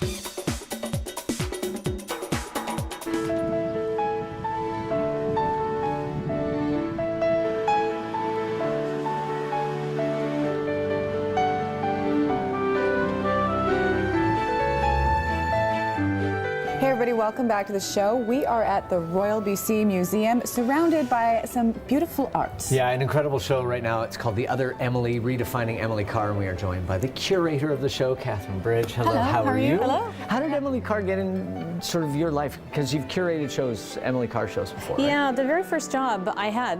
Hey everybody, welcome back to the show. We are at the Royal BC Museum, surrounded by some beautiful art. Yeah, an incredible show right now. It's called The Other Emily, Redefining Emily Carr, and we are joined by the curator of the show, Catherine Bridge. Hello, how are you? Hello. How did Emily Carr get in sort of your life? Because you've curated shows, Emily Carr shows before, right? Yeah, the very first job I had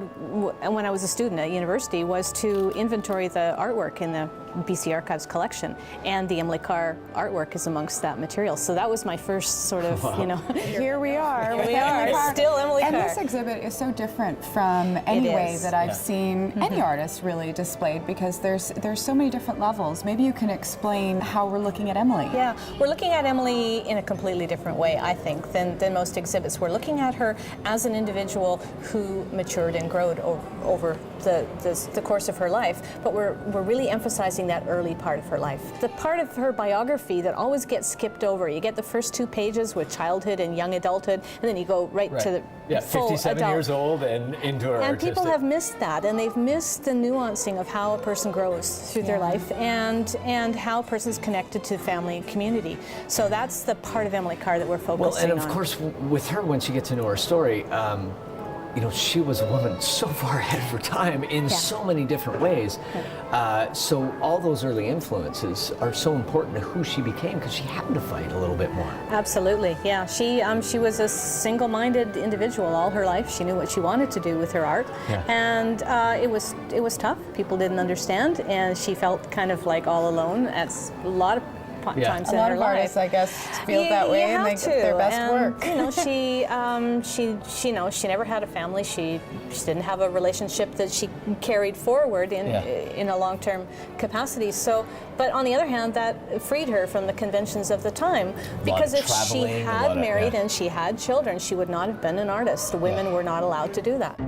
when I was a student at university was to inventory the artwork in the BC Archives collection, and the Emily Carr artwork is amongst that material. So that was my first sort of, you know. Here we are. Here we are, still Emily Carr. And this exhibit is so different from any way that I've seen any artist really displayed, because there's so many different levels. Maybe you can explain how we're looking at Emily. Yeah, we're looking at Emily in a completely different way, I think, than most exhibits. We're looking at her as an individual who matured and growed over the course of her life, but we're really emphasizing that early part of her life. The part of her biography that always gets skipped over. You get the first 2 pages with childhood and young adulthood, and then you go right to the full 57 adult. years old and into her And artistic. people have missed that, and they've missed the nuancing of how a person grows through their life, and how a person's connected to family and community. So that's the part of Emily Carr that we're focusing on. Well, and of course, with her, when she gets into her story, you know, she was a woman so far ahead of her time in so many different ways. So all those early influences are so important to who she became, because she had to fight a little bit more. Absolutely, yeah. She was a single-minded individual all her life. She knew what she wanted to do with her art, and it was tough. People didn't understand, and she felt kind of like all alone at a lot of times in her life. A lot of artists, I guess, feel that way, and they get their best work. You know, she never had a family. She didn't have a relationship that she carried forward in a long-term capacity. So, but on the other hand, that freed her from the conventions of the time, because if she had married and she had children, she would not have been an artist. Women were not allowed to do that.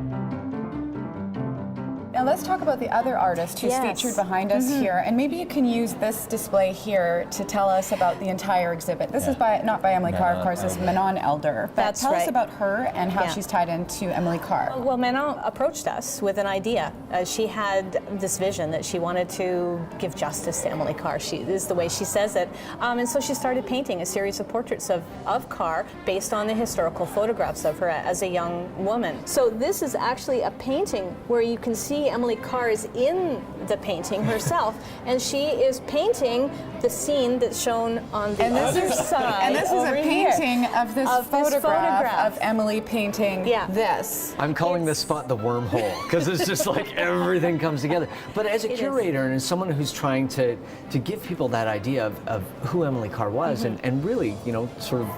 Now let's talk about the other artist who's featured behind us here, and maybe you can use this display here to tell us about the entire exhibit. This is not by Emily Carr, of course, it's Manon Elder. But tell us about her and how she's tied into Emily Carr. Well, Manon approached us with an idea. She had this vision that she wanted to give justice to Emily Carr. This is the way she says it. And so she started painting a series of portraits of Carr based on the historical photographs of her as a young woman. So this is actually a painting where you can see Emily Carr is in the painting herself, and she is painting the scene that's shown on the other side. And this is a painting of this photograph of Emily painting this. I'm calling this spot the wormhole, because it's just like everything comes together. But as a curator and as someone who's trying to give people that idea of who Emily Carr was, and really, you know, sort of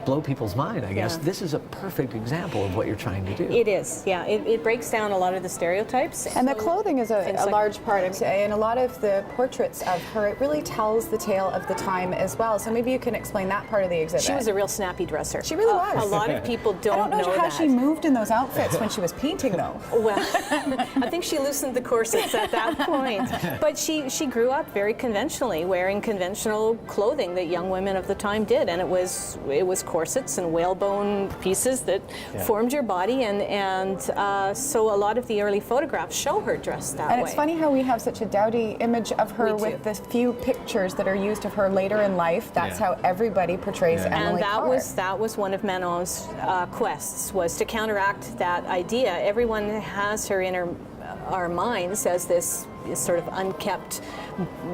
blow people's mind, I guess. This is a perfect example of what you're trying to do. It is, yeah. It breaks down a lot of the stereotypes. And the clothing is a large part of it. And a lot of the portraits of her, it really tells the tale of the time as well. So maybe you can explain that part of the exhibit. She was a real snappy dresser. She really was. A lot of people don't know I don't know how that. she moved in those outfits when she was painting, though. Well, I think she loosened the corsets at that point. But she grew up very conventionally, wearing conventional clothing that young women of the time did, and it was corsets and whalebone pieces that formed your body, and so a lot of the early photographs show her dressed that way. And it's funny how we have such a dowdy image of her with the few pictures that are used of her later in life. That's how everybody portrays Emily Carr. And that was one of Manon's quests, was to counteract that idea. Everyone has her in our minds as this sort of unkept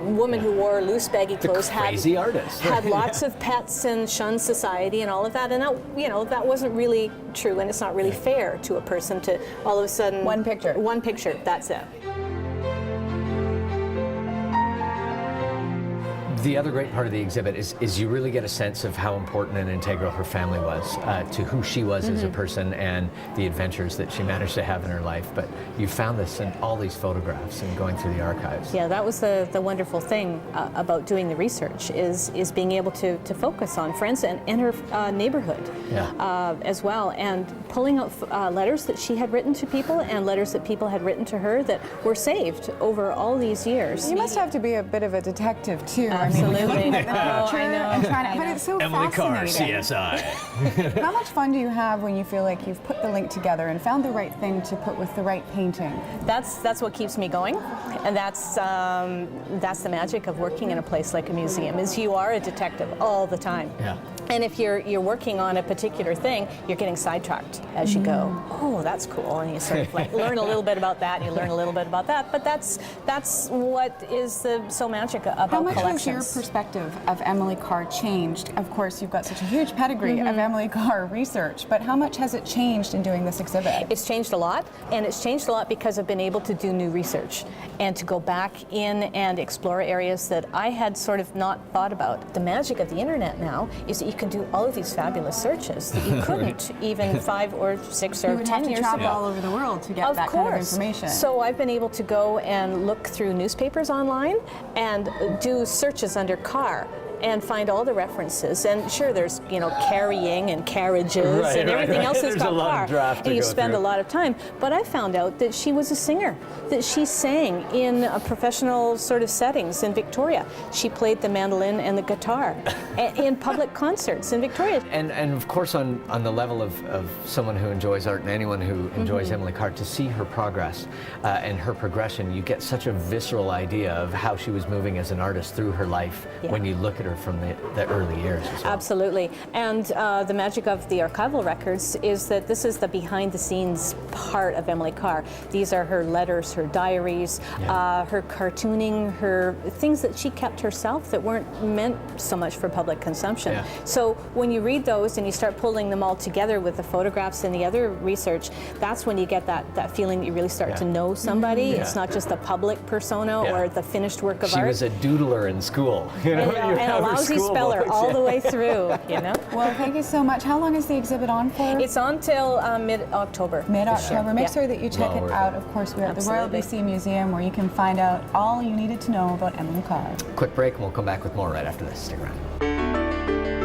woman who wore loose, baggy clothes, crazy artist, had lots of pets and shunned society and all of that. And that, you know, that wasn't really true, and it's not really fair to a person to all of a sudden one picture, that's it. The other great part of the exhibit is you really get a sense of how important and integral her family was to who she was as a person and the adventures that she managed to have in her life. But you found this in all these photographs and going through the archives. Yeah, that was the wonderful thing about doing the research, is being able to focus on friends and her neighborhood as well, and pulling out letters that she had written to people and letters that people had written to her that were saved over all these years. You must have to be a bit of a detective too. Absolutely. You're looking at the picture and trying to, but it's so Emily Carr, fascinating. CSI. How much fun do you have when you feel like you've put the link together and found the right thing to put with the right painting? That's what keeps me going, and that's the magic of working in a place like a museum. Is you are a detective all the time. Yeah. And if you're working on a particular thing, you're getting sidetracked as you go. Oh, that's cool, and you sort of like learn a little bit about that, and you learn a little bit about that. But that's what is so magic about How much collections. has your perspective of Emily Carr changed? Of course, you've got such a huge pedigree of Emily Carr research, but how much has it changed in doing this exhibit? It's changed a lot, and it's changed a lot because I've been able to do new research and to go back in and explore areas that I had sort of not thought about. The magic of the internet now is that you can do all of these fabulous searches that you couldn't even 5 or 6 or You would 10 have to years travel ago. all over the world to get Of that course. kind of information. So I've been able to go and look through newspapers online and do searches under car and find all the references. And sure, there's carrying and carriages Right, and right, everything right. else that's There's got a lot car. of draft to and you go spend through. a lot of time. But I found out that she was a singer, that she sang in a professional sort of settings in Victoria. She played the mandolin and the guitar in public concerts in Victoria. And of course, on the level of someone who enjoys art and anyone who enjoys Emily Carr, to see her progress and her progression, you get such a visceral idea of how she was moving as an artist through her life when you look at her from the early years as well. Absolutely. And the magic of the archival records is that this is the behind-the-scenes part of Emily Carr. These are her letters, her diaries, her cartooning, her things that she kept herself that weren't meant so much for public consumption. Yeah. So when you read those and you start pulling them all together with the photographs and the other research, that's when you get that feeling that you really start to know somebody. It's not just a public persona or the finished work of She art. was a doodler in school. You know, you and a have her lousy school speller books. all the way through, Well, thank you so much. How long is the exhibit on for? It's on till mid-October. Mid-October. Make sure that you check Well it worth out. it. Of course, we're at the Royal Absolutely. BC Museum, where you can find out all you needed to know about Emily Carr. Quick break, and we'll come back with more right after this. Stick around.